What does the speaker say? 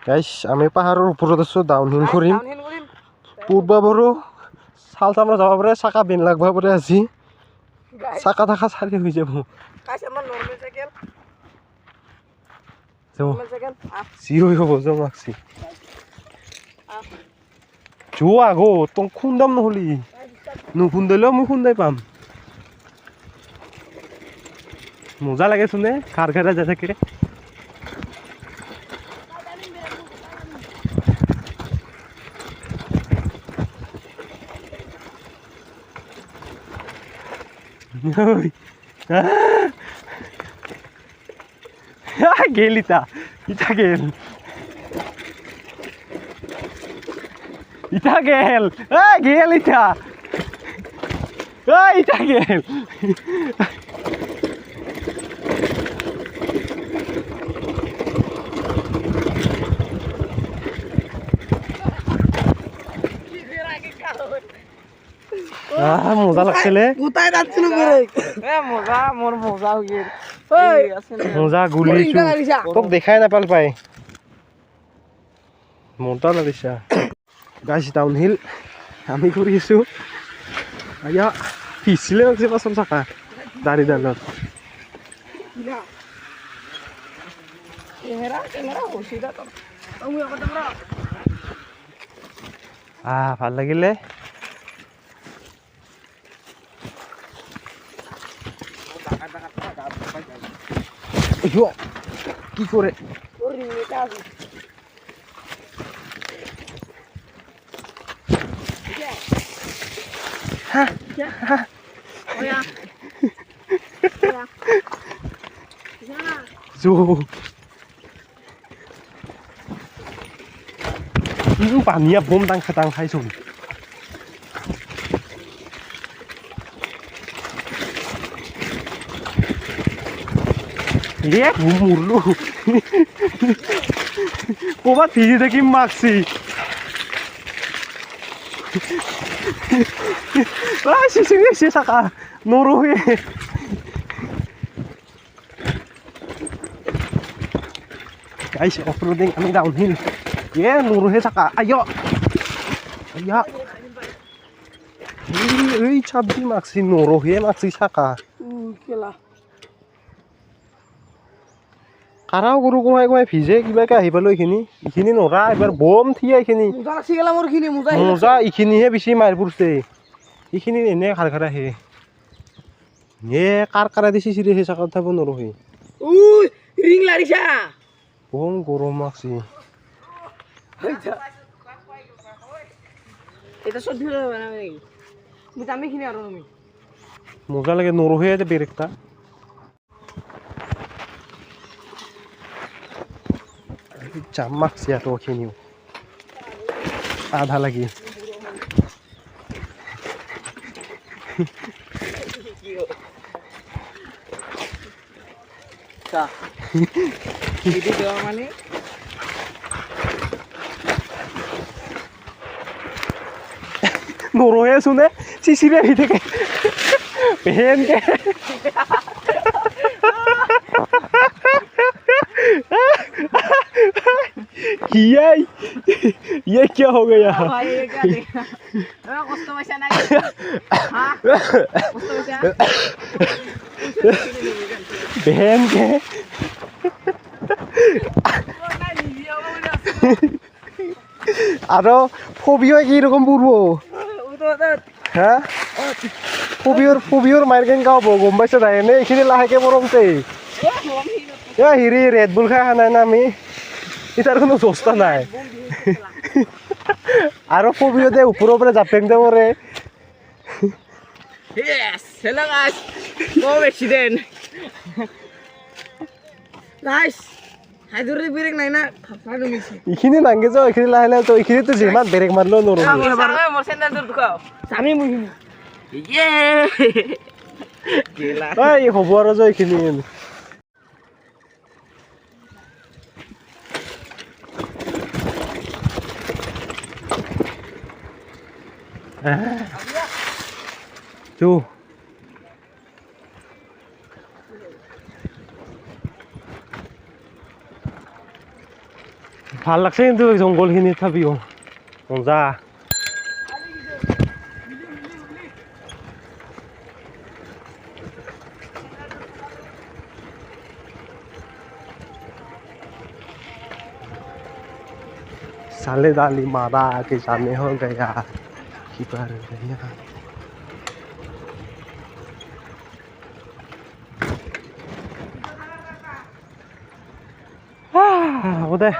গাইছ আমি পাহাৰৰ ওপৰত আছোঁ ডাউনহিল কৰিম পূৰ্বাবৰো চাল চামৰা যাব পাৰে চাকা বেন লাগব পাৰে আজি চাকা থাকা চালি হৈ যাব যি হৈ হ'ব যাওঁ মাকছি যোৱা আগো তোক খুন্দাম নহ'লি নুখুন্দালেও মই খুন্দাই পাম মজা লাগে চোনে ঘাৰ ঘাৰা যাই থাকে গেল ইটা গেল গেল ইটা গেল মজা লাগছিলে মজা গুলিছো তোক দেখাই নাপাল পাই মজা লাগিছে গাইছ ডাউনহিল আমি কৰি আছো আয়া পিছলে আছে পাছৰ চাকা দাড়িডালত ভাল লাগিলে কি করে পানীয়া বম টাং খাটাং খাইছো মুরলু কবা ভিজি থাকি মাখছি সে থাকা নরহে গাইস অফরোডিং আমি ডাউনহিল নরহে থাকা আয় আয়া এই ছাব্বি মাখছি নরহে মাখছি থাকা কাৰাও গৰু কমাই কমাই ভিজে কিবাকে আহি পালো এইখিনি নৰা এবাৰ বম থিয়া এইখিনি মজা এইখিনিহে বেছি মাৰ পৰছে এইখিনি এনে খাৰ খাৰ আহে কাৰ কাৰা দিছি চিৰি সেই চাকাত থাকব নৰহে বম গৰম মাখছি মজা লাগে নৰহে বেৰেকটা চামাকছি আৰু খিনিও আধা লাগি নৰহে চোনে চিচিৰে আহি থাকে ভেনকে ये क्या हो गया बहन के आरो फबियो की रकम पूर्व হ্যাঁ ফবিয়ৰ মাৰ কেন গাব গম পাইছ তাই এনে এইখিনি লাহেকে পৰমতে হেৰি ৰেড বুল খাই নাই না আমি এটাৰ কোনো জস্তা নাই আৰু ফবিয় দে ওপৰৰ পৰা জাপেং দে মৰে এইখিনি নাংগে যাওঁ এইখিনি লাহে লাহে যাওঁ এইখিনিতো যিমান বেৰেক মাৰিলেও নৰো হ'ব আৰু যাওঁ এইখিনি Tuh. ভাল লাগছে কিন্তু ওই জঙ্গলখিনিত থাবিও মজা साले दाली मारा के सामने हो गया कीपर गया उदय